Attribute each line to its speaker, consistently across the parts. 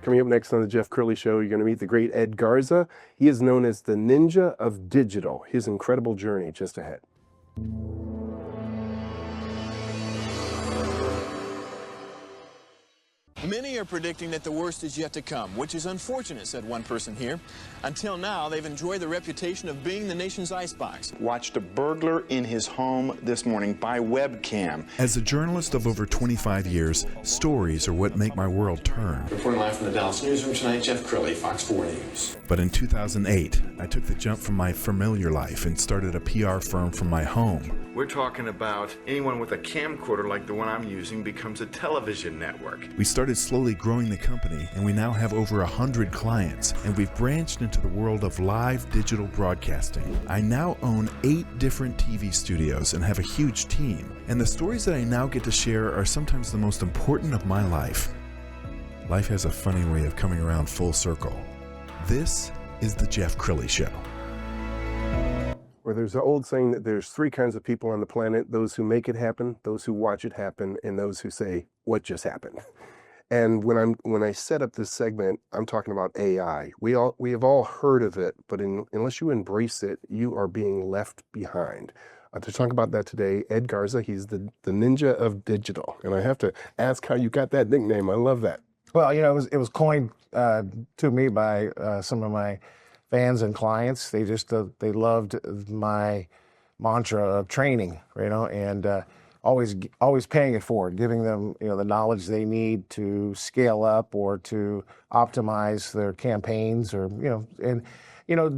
Speaker 1: Coming up next on the Jeff Crilley Show, you're going to meet the great Ed Garza. He is known as the Ninja of Digital. His incredible journey just ahead.
Speaker 2: Many are predicting that the worst is yet to come, which is unfortunate, said one person here. Until now, they've enjoyed the reputation of being the nation's icebox.
Speaker 3: Watched a burglar in his home this morning by webcam.
Speaker 4: As a journalist of over 25 years, stories are what make my world turn.
Speaker 2: Reporting live from the Dallas newsroom tonight, Jeff Crilley, Fox 4 News.
Speaker 4: But in 2008, I took the jump from my familiar life and started a PR firm from my home.
Speaker 3: We're talking about anyone with a camcorder like the one I'm using becomes a television network.
Speaker 4: We started slowly growing the company, and we now have over 100 clients, and we've branched into the world of live digital broadcasting. I now own 8 different TV studios and have a huge team, and the stories that I now get to share are sometimes the most important of my life. Life has a funny way of coming around full circle. This is the Jeff Crilley Show.
Speaker 1: Where there's an old saying that there's 3 kinds of people on the planet: those who make it happen, those who watch it happen, and those who say, what just happened? And when I set up this segment, I'm talking about AI. We have all heard of it, but unless you embrace it, you are being left behind. To talk about that today, Ed Garza, he's the Ninja of Digital. And I have to ask how you got that nickname. I love that.
Speaker 5: Well, you know, it was coined to me by some of my fans and clients. They just they loved my mantra of training, you know, and always paying it forward, giving them, you know, the knowledge they need to scale up or to optimize their campaigns, or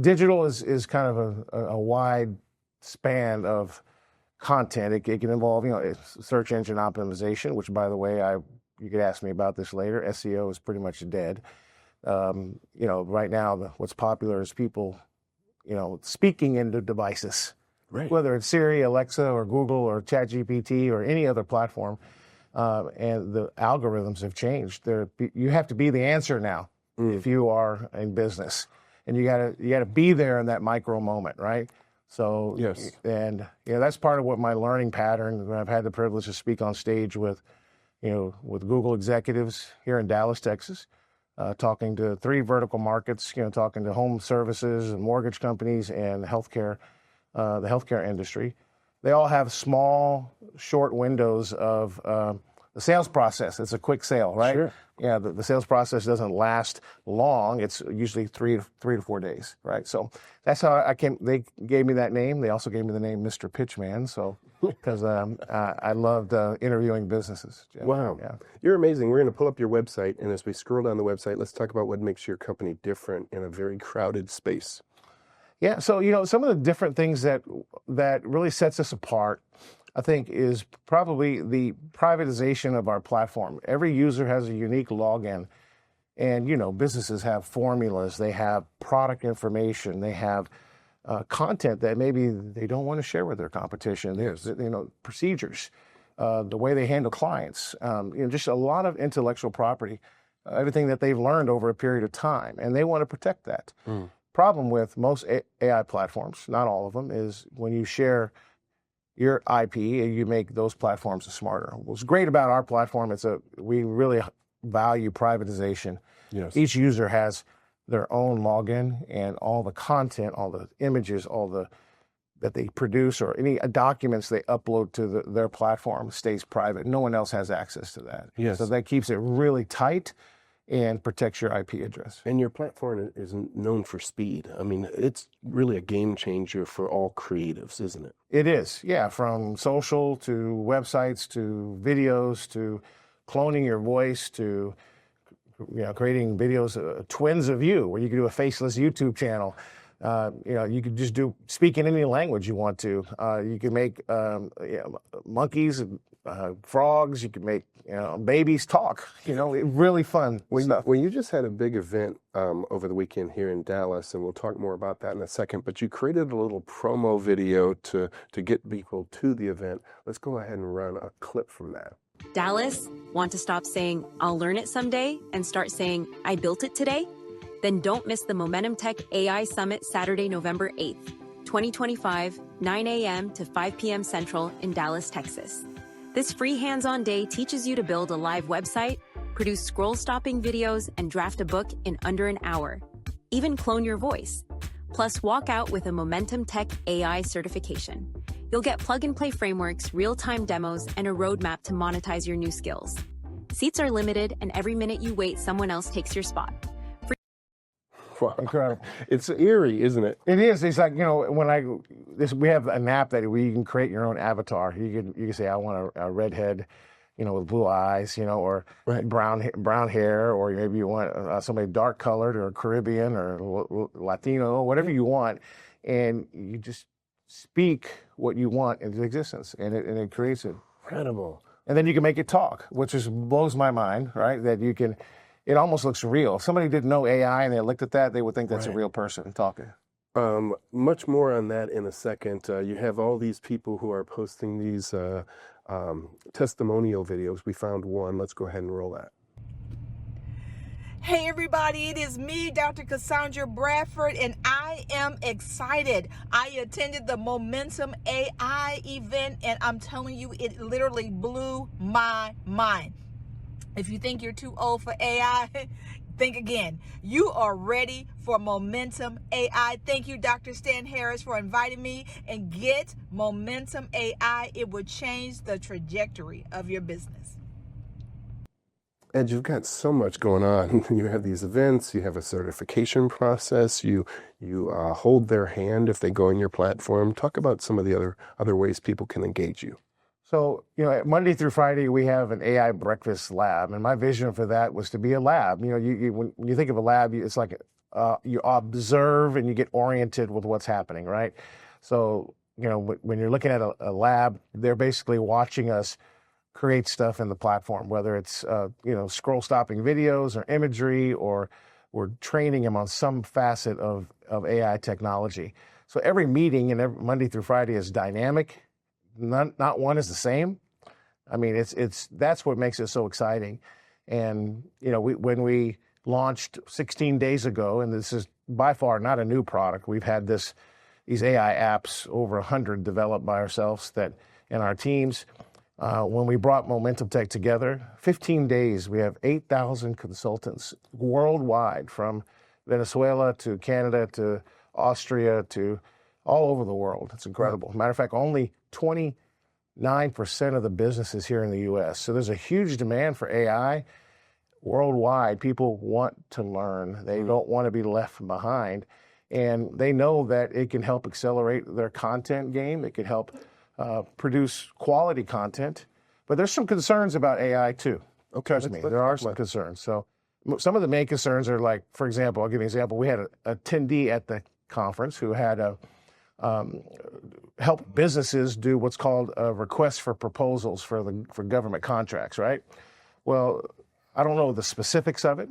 Speaker 5: digital is kind of a wide span of content. It can involve, you know, search engine optimization, which, by the way, you could ask me about this later. SEO is pretty much dead. Right now, what's popular is people, you know, speaking into devices, right? Whether it's Siri, Alexa, or Google, or ChatGPT, or any other platform, and the algorithms have changed. You have to be the answer now if you are in business, and you gotta be there in that micro moment, right? So yes, and that's part of what my learning pattern. When I've had the privilege to speak on stage with Google executives here in Dallas, Texas. Talking to 3 vertical markets, talking to home services and mortgage companies and healthcare, the healthcare industry. They all have small, short windows of the sales process. It's a quick sale, right? Sure. Yeah, the sales process doesn't last long. It's usually 3 to 4 days, right? So that's how I came. They gave me that name. They also gave me the name Mr. Pitchman. So because I loved interviewing businesses. Jeff. Wow. Yeah.
Speaker 1: You're amazing. We're going to pull up your website, and as we scroll down the website, let's talk about what makes your company different in a very crowded space.
Speaker 5: Yeah. So, some of the different things that really sets us apart, I think, is probably the privatization of our platform. Every user has a unique login, and, businesses have formulas, they have product information, they have content that maybe they don't want to share with their competition. There's, procedures, the way they handle clients, just a lot of intellectual property, everything that they've learned over a period of time, and they want to protect that. Problem with most AI platforms, not all of them, is when you share your IP, you make those platforms smarter. What's great about our platform is we really value privatization. Yes. Each user has their own login, and all the content, all the images, that they produce, or any documents they upload to their platform stays private. No one else has access to that. Yes. So that keeps it really tight and protects your IP address.
Speaker 1: And your platform is known for speed. I mean, it's really a game changer for all creatives, isn't it?
Speaker 5: It is, yeah. From social to websites to videos to cloning your voice to creating videos, twins of you, where you can do a faceless YouTube channel. You could just speak in any language you want to. You can make monkeys, frogs. You can make babies talk. Really fun stuff.
Speaker 1: Well, you just had a big event over the weekend here in Dallas, and we'll talk more about that in a second. But you created a little promo video to get people to the event. Let's go ahead and run a clip from that.
Speaker 6: Dallas, want to stop saying, I'll learn it someday, and start saying, I built it today? Then don't miss the MomentumTech.AI Summit Saturday, November 8th, 2025, 9 a.m. to 5 p.m. Central in Dallas, Texas. This free hands-on day teaches you to build a live website, produce scroll-stopping videos and draft a book in under an hour. Even clone your voice. Plus, walk out with a MomentumTech.AI certification. You'll get plug-and-play frameworks, real-time demos, and a roadmap to monetize your new skills. Seats are limited, and every minute you wait, someone else takes your spot.
Speaker 1: Wow.
Speaker 5: Incredible.
Speaker 1: It's eerie, isn't it?
Speaker 5: It is. It's like, we have an app where you can create your own avatar. You can say, I want a redhead, with blue eyes, or
Speaker 1: Right.
Speaker 5: brown hair, or maybe you want somebody dark colored or Caribbean or Latino, whatever you want, and you just speak what you want into existence, and it creates it.
Speaker 1: Incredible.
Speaker 5: And then you can make it talk, which just blows my mind, right? That you can. It almost looks real. If somebody didn't know AI and they looked at that, they would think that's a real person talking.
Speaker 1: Much more on that in a second. You have all these people who are posting these testimonial videos. We found one. Let's go ahead and roll that.
Speaker 7: Hey everybody, it is me, Dr. Cassandra Bradford, and I am excited. I attended the Momentum AI event, and I'm telling you, it literally blew my mind. If you think you're too old for AI, think again. You are ready for Momentum AI. Thank you, Dr. Stan Harris, for inviting me, and get Momentum AI. It will change the trajectory of your business.
Speaker 1: Ed, you've got so much going on. You have these events, you have a certification process, you hold their hand if they go on your platform. Talk about some of the other ways people can engage you.
Speaker 5: So, Monday through Friday, we have an AI breakfast lab. And my vision for that was to be a lab. When you think of a lab, it's like you observe and you get oriented with what's happening, right? So, when you're looking at a lab, they're basically watching us create stuff in the platform, whether it's, scroll stopping videos or imagery, or we're training them on some facet of AI technology. So every meeting and every Monday through Friday is dynamic. Not one is the same. I mean, that's what makes it so exciting. And, when we launched 16 days ago, and this is by far not a new product, we've had these AI apps, over 100 developed by ourselves and our teams. When we brought Momentum Tech together, 15 days, we have 8,000 consultants worldwide, from Venezuela to Canada to Austria to all over the world. It's incredible. Matter of fact, only 29% of the business is here in the U.S. So there's a huge demand for AI worldwide. People want to learn. They don't want to be left behind. And they know that it can help accelerate their content game. It can help produce quality content. But there's some concerns about AI too.
Speaker 1: Okay,
Speaker 5: Trust me, there are some concerns. So some of the main concerns are, like, for example, I'll give you an example. We had an attendee at the conference who had help businesses do what's called a request for proposals for government contracts, right? Well, I don't know the specifics of it,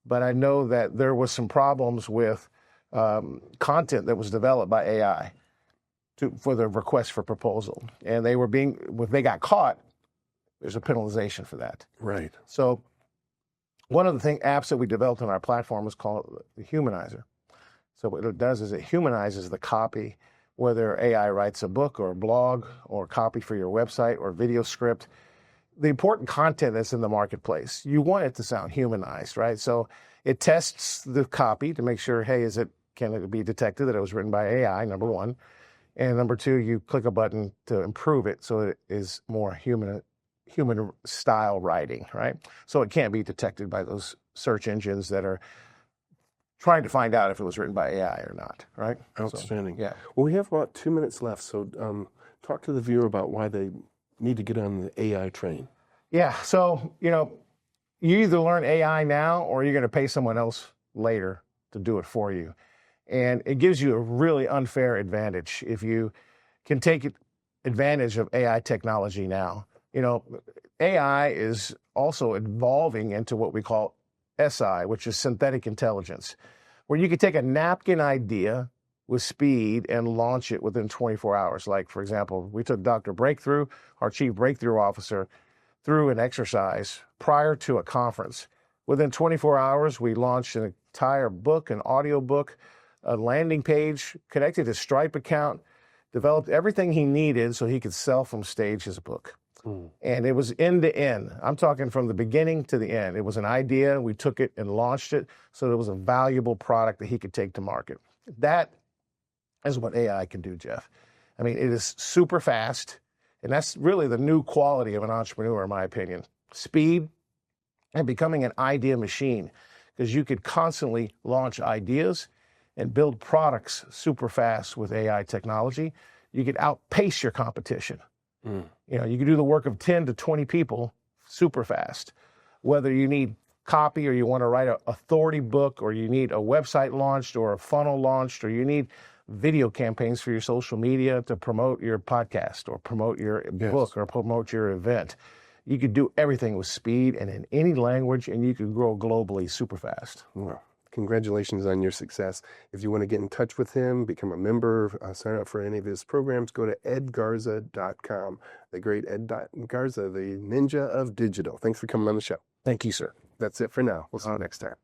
Speaker 5: but I know that there was some problems with content that was developed by AI for the request for proposal, and if they got caught, there's a penalization for that.
Speaker 1: Right.
Speaker 5: So one of the apps that we developed on our platform is called the Humanizer. So what it does is it humanizes the copy, whether AI writes a book or a blog or copy for your website or video script. The important content that's in the marketplace, you want it to sound humanized, right? So it tests the copy to make sure, hey, can it be detected that it was written by AI, number one. And number two, you click a button to improve it so it is more human style writing, right? So it can't be detected by those search engines that are trying to find out if it was written by AI or not, right?
Speaker 1: Outstanding.
Speaker 5: So, yeah.
Speaker 1: Well, we have about 2 minutes left, so talk to the viewer about why they need to get on the AI train.
Speaker 5: Yeah, so, you either learn AI now or you're going to pay someone else later to do it for you. And it gives you a really unfair advantage if you can take advantage of AI technology now. AI is also evolving into what we call SI, which is synthetic intelligence, where you could take a napkin idea with speed and launch it within 24 hours. Like, for example, we took Dr. Breakthrough, our chief breakthrough officer, through an exercise prior to a conference. Within 24 hours, we launched an entire book, an audio book, a landing page, connected his Stripe account, developed everything he needed so he could self from stage his book. And it was end to end. I'm talking from the beginning to the end. It was an idea. We took it and launched it. So it was a valuable product that he could take to market. That is what AI can do, Jeff. I mean, it is super fast. And that's really the new quality of an entrepreneur, in my opinion. Speed and becoming an idea machine, because you could constantly launch ideas and build products super fast with AI technology. You could outpace your competition. You know, you can do the work of 10 to 20 people super fast. Whether you need copy or you want to write an authority book, or you need a website launched or a funnel launched, or you need video campaigns for your social media to promote your podcast or promote your book or promote your event. You could do everything with speed and in any language, and you could grow globally super fast.
Speaker 1: Well, congratulations on your success. If you want to get in touch with him, become a member, sign up for any of his programs, go to edgarza.com. The great Ed Garza, the ninja of digital. Thanks for coming on the show.
Speaker 5: Thank you, sir.
Speaker 1: That's it for now. We'll see you next time.